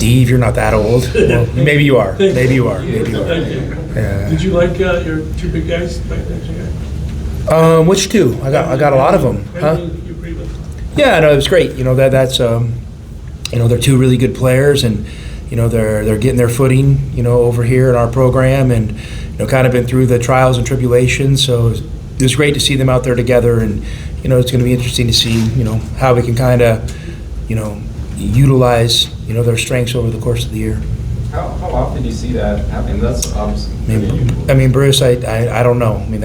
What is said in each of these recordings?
Steve, you're not that old. Well, maybe you are. Maybe you are. Maybe you are. Thank you. Yeah. Did you like your two big guys back there? Which two? I got a lot of them. Huh? You agree with? Yeah, no, it was great. That's they're two really good players, and they're getting their footing over here in our program, and kind of been through the trials and tribulations. So it was great to see them out there together, and it's going to be interesting to see how we can kind of utilize their strengths over the course of the year. How often do you see that happening? That's obviously Bruce, I don't know. I'm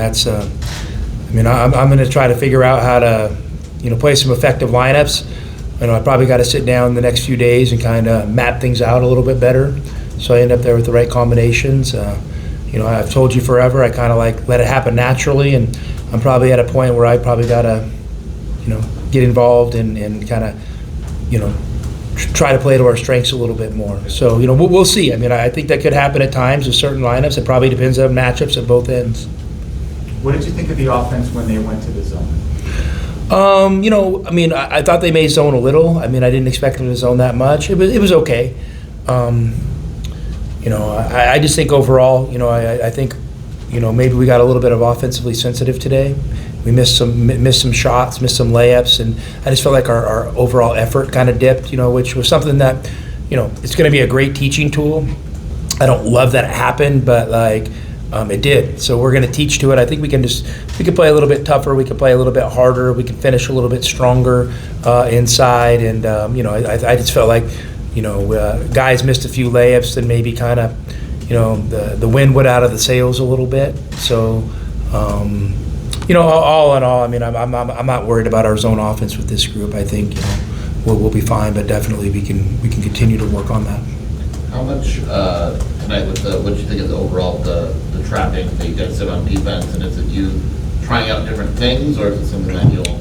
going to try to figure out how to play some effective lineups. I probably got to sit down the next few days and kind of map things out a little bit better, so I end up there with the right combinations. I've told you forever, I kind of let it happen naturally, and I'm probably at a point where I probably got to get involved and kind of try to play to our strengths a little bit more. So we'll see. I think that could happen at times with certain lineups. It probably depends on matchups at both ends. What did you think of the offense when they went to the zone? I thought they may zone a little. I didn't expect them to zone that much. It was okay. I just think overall, I think, maybe we got a little bit of offensively sensitive today. We missed some shots, missed some layups, and I just felt like our overall effort kind of dipped, which was something that, it's going to be a great teaching tool. I don't love that it happened, but it did. So we're going to teach to it. I think we can play a little bit tougher. We can play a little bit harder. We can finish a little bit stronger inside. And, I just felt like, guys missed a few layups and maybe kind of, the wind went out of the sails a little bit. So, all in all, I'm not worried about our zone offense with this group. I think, we'll be fine, but definitely we can continue to work on that. How much tonight what do you think is overall the trapping that you guys did on defense, and is it you trying out different things, or is it something that you'll?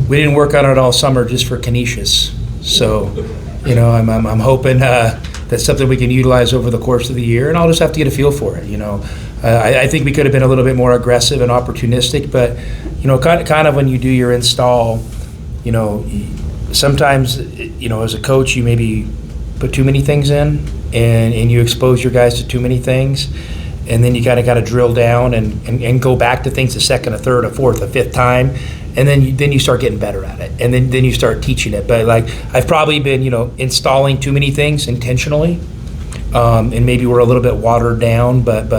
We didn't work on it all summer just for Canisius. So, I'm hoping that's something we can utilize over the course of the year, and I'll just have to get a feel for it. I think we could have been a little bit more aggressive and opportunistic, but kind of when you do your install, sometimes as a coach you maybe put too many things in, and you expose your guys to too many things, and then you kind of got to drill down and go back to things a second, a third, a fourth, a fifth time, and then you start getting better at it, and then you start teaching it. But I've probably been installing too many things intentionally, and maybe we're a little bit watered down, but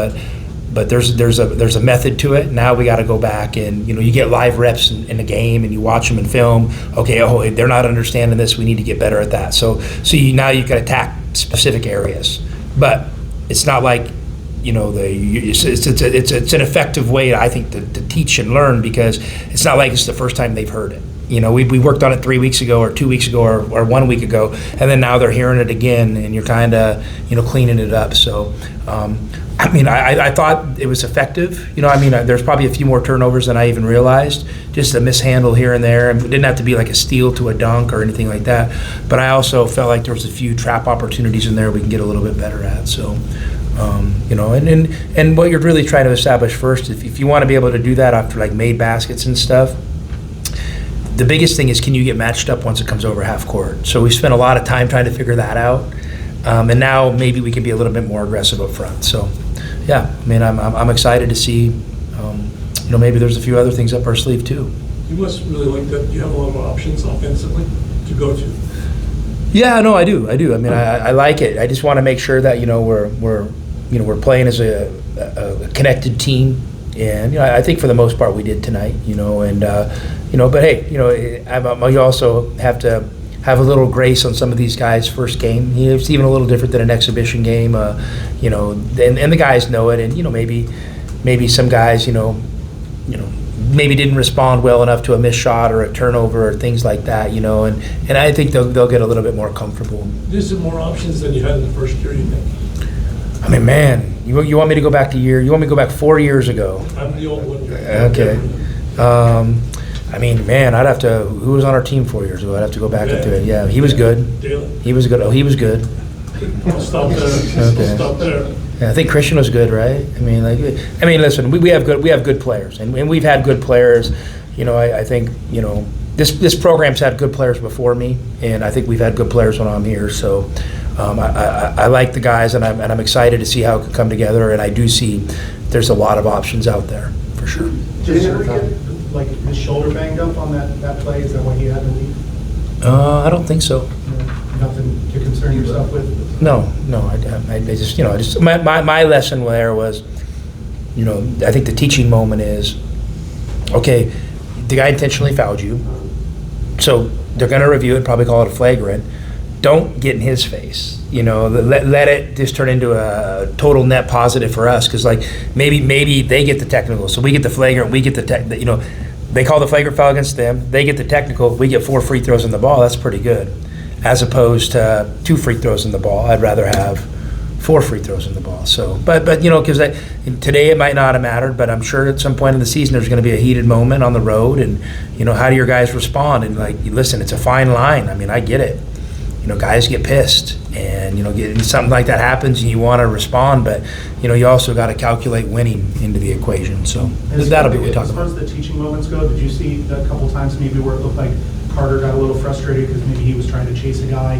there's a method to it. Now we got to go back and you get live reps in the game, and you watch them in film. Okay, they're not understanding this. We need to get better at that. So now you can attack specific areas, but it's not like it's an effective way, I think, to teach and learn, because it's not like it's the first time they've heard it. We worked on it 3 weeks ago or 2 weeks ago or 1 week ago, and then now they're hearing it again, and you're kind of cleaning it up. So I thought it was effective. There's probably a few more turnovers than I even realized, just a mishandle here and there. It didn't have to be like a steal to a dunk or anything like that, but I also felt like there was a few trap opportunities in there we can get a little bit better at. So and what you're really trying to establish first, if you want to be able to do that after made baskets and stuff, the biggest thing is, can you get matched up once it comes over half court? So we spent a lot of time trying to figure that out, and now maybe we can be a little bit more aggressive up front. So yeah, I'm excited to see maybe there's a few other things up our sleeve too. You must really like that you have a lot of options offensively to go to. Yeah, no, I do. I like it. I just want to make sure that we're playing as a connected team, and I think for the most part we did tonight. But hey, you also have to have a little grace on some of these guys' first game. It's even a little different than an exhibition game. And the guys know it, and maybe some guys maybe didn't respond well enough to a missed shot or a turnover or things like that, and I think they'll get a little bit more comfortable. There's some more options than you had in the first year, you think? Man, you want me to go back you want me to go back 4 years ago? I'm the old one. Okay. I'd have to, who was on our team 4 years ago? I'd have to go back into it. Yeah, he was good. Daly. He was good. Oh, he was good. I'll stop there. Okay. Stop there. Yeah, I think Christian was good, right? Listen, we have good players, and we've had good players. I think this program's had good players before me, and I think we've had good players when I'm here. So I like the guys, and I'm excited to see how it can come together. And I do see there's a lot of options out there for sure. Did he ever get like his shoulder banged up on that play? Is that why he had to leave? I don't think so. Nothing to concern yourself with? No. I just my lesson there was, I think the teaching moment is, okay, the guy intentionally fouled you, so they're going to review it, probably call it a flagrant. Don't get in his face. Let it just turn into a total net positive for us, because like maybe they get the technical, so we get the flagrant, we get the they call the flagrant foul against them, they get the technical, we get 4 free throws in the ball. That's pretty good, as opposed to 2 free throws in the ball. I'd rather have 4 free throws in the ball. So, but because today it might not have mattered, but I'm sure at some point in the season there's going to be a heated moment on the road, and how do your guys respond? And like, listen, it's a fine line. I mean, I get it. Guys get pissed, and something like that happens, and you want to respond, but you also got to calculate winning into the equation. So that'll be what we talk about. As far as the teaching moments go, did you see a couple times maybe where it looked like Carter got a little frustrated because maybe he was trying to chase a guy,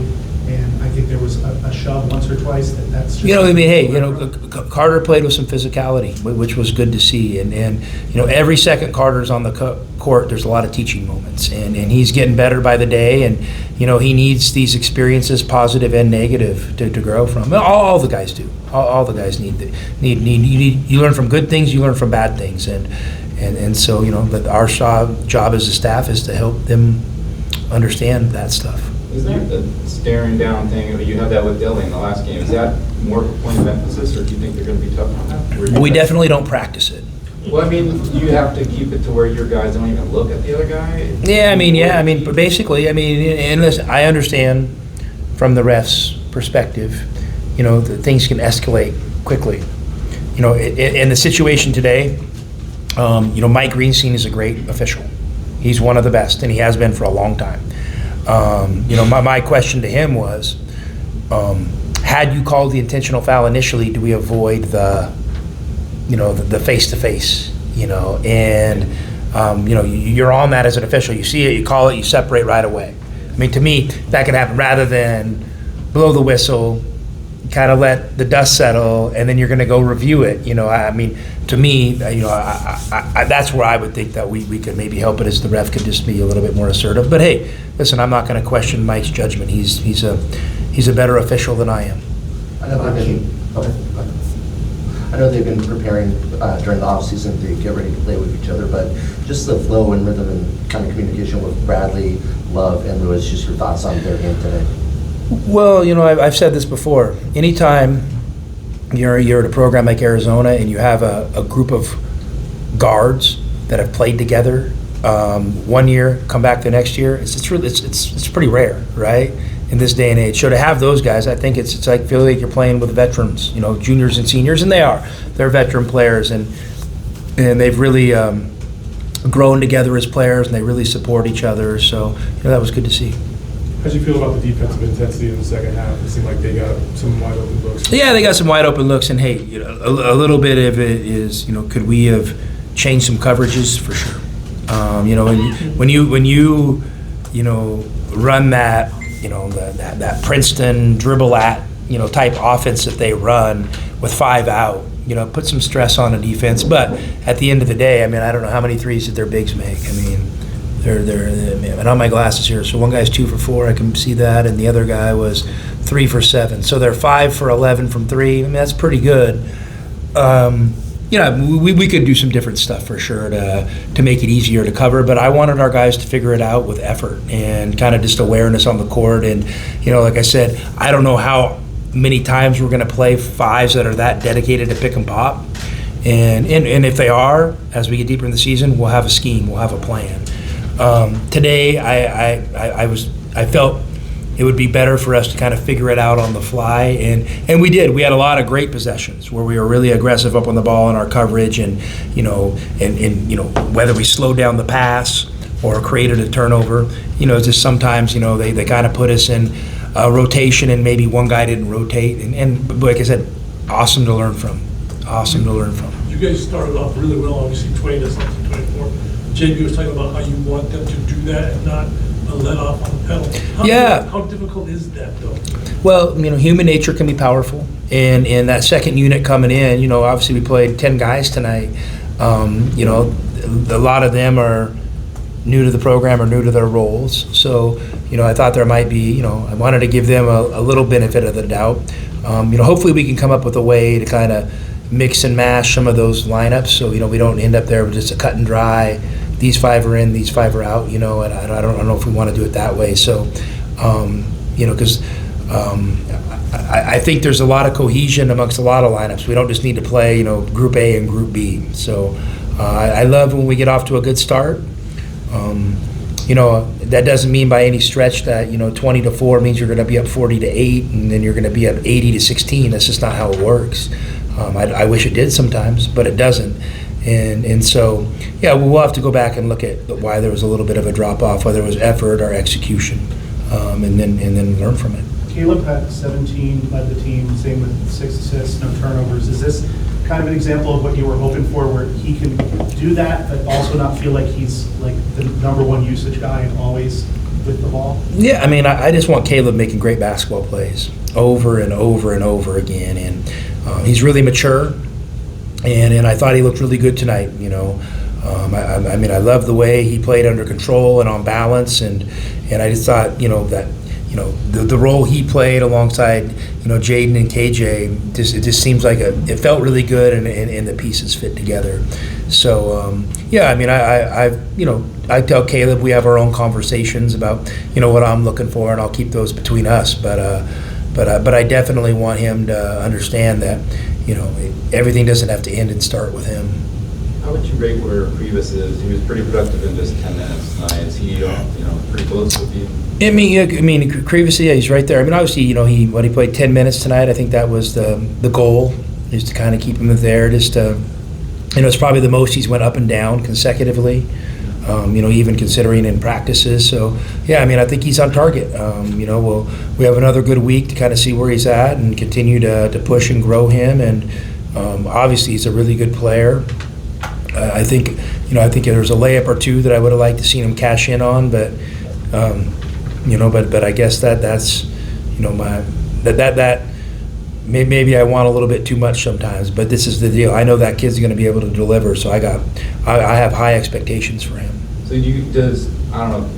and I think there was a shove once or twice? That's just Carter played with some physicality, which was good to see, and every second Carter's on the court, there's a lot of teaching moments, and he's getting better by the day, and he needs these experiences, positive and negative, to grow from. All the guys do. All the guys need you learn from good things, you learn from bad things, and so but our job as a staff is to help them understand that stuff. Is that the staring down thing? You had that with Dilly in the last game. Is that more of a point of emphasis, or do you think they're going to be tough on that? We definitely don't practice it. Well, I mean, you have to keep it to where your guys don't even look at the other guy. But basically, and listen, I understand from the ref's perspective, that things can escalate quickly. In the situation today, Mike Greenstein is a great official. He's one of the best, and he has been for a long time. My question to him was, had you called the intentional foul initially, do we avoid the face-to-face, and you're on that as an official. You see it, you call it, you separate right away. To me, that could happen rather than blow the whistle, kind of let the dust settle, and then you're going to go review it. To me, that's where I would think that we could maybe help it, as the ref could just be a little bit more assertive. But hey, listen, I'm not going to question Mike's judgment. He's a better official than I am. I know they've been preparing during the off-season to get ready to play with each other, but just the flow and rhythm and kind of communication with Bradley, Love, and Lewis, just your thoughts on their game today. Well, I've said this before. Anytime you're at a program like Arizona and you have a group of guards that have played together one year, come back the next year, it's pretty rare, right? In this day and age. So to have those guys, I think it's like feel like you're playing with veterans, juniors and seniors, and they're veteran players, and they've really grown together as players, and they really support each other. So that was good to see. How do you feel about the defensive intensity in the second half? It seemed like they got some wide open looks. Yeah, they got some wide open looks, and hey, a little bit of it is, could we have changed some coverages? For sure. When you run that, that Princeton dribble at, type offense that they run with 5 out, put some stress on the defense. But at the end of the day, I don't know how many threes did their bigs make. And on my glasses here, so one guy's 2 for 4, I can see that, and the other guy was 3 for 7. So they're 5 for 11 from 3. That's pretty good. We could do some different stuff for sure to make it easier to cover, but I wanted our guys to figure it out with effort and kind of just awareness on the court. And like I said, I don't know how many times we're going to play 5s that are that dedicated to pick and pop, and if they are, as we get deeper in the season, we'll have a scheme, we'll have a plan. Today, I felt it would be better for us to kind of figure it out on the fly, and we did. We had a lot of great possessions where we were really aggressive up on the ball in our coverage, and whether we slowed down the pass or created a turnover, just sometimes they kind of put us in a rotation, and maybe one guy didn't rotate, and like I said, awesome to learn from. You guys started off really well, obviously 20 to something, 24. JB was talking about how you want them to do that and not let off on the pedal. Yeah. How difficult is that, though? Well, human nature can be powerful, and that second unit coming in, obviously we played 10 guys tonight. A lot of them are new to the program or new to their roles. So, I thought there might be, I wanted to give them a little benefit of the doubt. Hopefully we can come up with a way to kind of mix and mash some of those lineups so, we don't end up there with just a cut and dry, these 5 are in, these 5 are out, and I don't know if we want to do it that way. So, because I think there's a lot of cohesion amongst a lot of lineups. We don't just need to play, Group A and Group B. So I love when we get off to a good start. That doesn't mean by any stretch that 20-4 means you're going to be up 40-8 and then you're going to be up 80-16. That's just not how it works. I wish it did sometimes, but it doesn't. And so we'll have to go back and look at why there was a little bit of a drop off, whether it was effort or execution, and then learn from it. Caleb had 17, led the team, same with 6 assists, no turnovers. Is this kind of an example of what you were hoping for, where he can do that, but also not feel like he's like the number one usage guy and always with the ball? Yeah, I just want Caleb making great basketball plays over and over and over again, and he's really mature, and I thought he looked really good tonight. I love the way he played under control and on balance, and I just thought that. The role he played alongside, Jaden and KJ, it just seems like it felt really good, and the pieces fit together. So, I tell Caleb we have our own conversations about, what I'm looking for, and I'll keep those between us. But I definitely want him to understand that, everything doesn't have to end and start with him. How would you rate where Previs is? He was pretty productive in just 10 minutes tonight. Is he, pretty close with you? Previously, he's right there. Obviously, he played 10 minutes tonight. I think that was the goal, is to kind of keep him there. Just it's probably the most he's went up and down consecutively. Even considering in practices. So I think he's on target. We have another good week to kind of see where he's at and continue to push and grow him. And obviously, he's a really good player. I think there's a layup or two that I would have liked to see him cash in on, but I guess that's maybe I want a little bit too much sometimes, but this is the deal. I know that kid's going to be able to deliver, so I have high expectations for him. So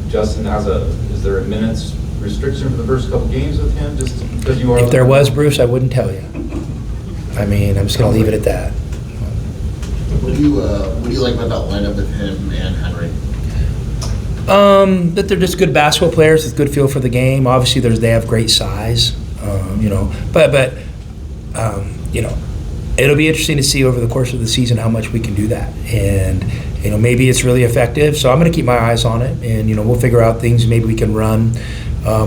Justin is there a minutes restriction for the first couple games with him, just because you are? If there was, Bruce, I wouldn't tell you. I'm just going to leave it at that. What do you like about that lineup with him and Henry? That they're just good basketball players with good feel for the game. Obviously, they have great size, but it'll be interesting to see over the course of the season how much we can do that, and maybe it's really effective. So I'm going to keep my eyes on it, and we'll figure out things maybe we can run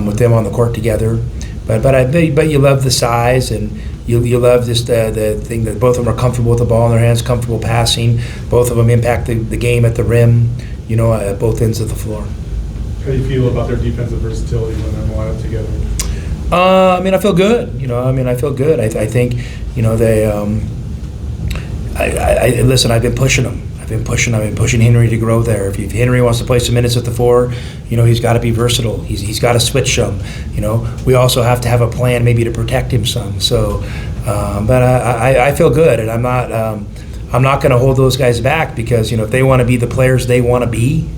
with them on the court together. But you love the size, and you love just the thing that both of them are comfortable with the ball in their hands, comfortable passing. Both of them impact the game at the rim, at both ends of the floor. How do you feel about their defensive versatility when they're lined up together? I feel good. I feel good. I think, they. Listen. I've been pushing them. I've been pushing Henry to grow there. If Henry wants to play some minutes at the 4, he's got to be versatile. He's got to switch some. We also have to have a plan maybe to protect him some. So, but I feel good, and I'm not going to hold those guys back, because if they want to be the players they want to be,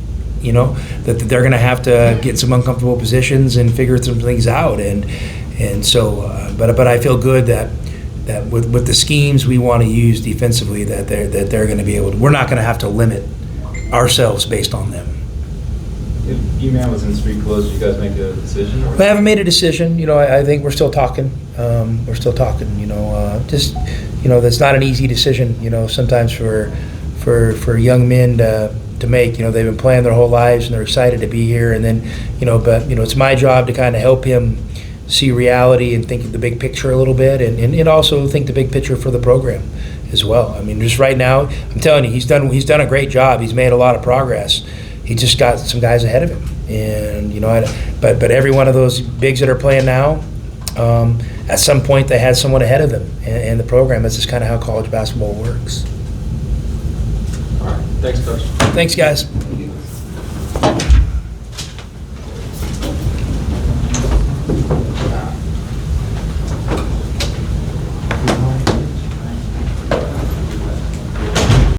that they're going to have to get some uncomfortable positions and figure some things out. And so, but I feel good that with the schemes we want to use defensively, that they're going to be able to. We're not going to have to limit ourselves based on them. If E-Man was in street clothes, did you guys make a decision? We haven't made a decision. I think we're still talking. That's not an easy decision. Sometimes for young men to make. They've been playing their whole lives and they're excited to be here. And then, but it's my job to kind of help him see reality and think of the big picture a little bit, and also think the big picture for the program as well. Just right now, I'm telling you, he's done a great job. He's made a lot of progress. He just got some guys ahead of him, and but every one of those bigs that are playing now, at some point they had someone ahead of them in the program. That's just kind of how college basketball works. All right, thanks, Coach. Thanks, guys.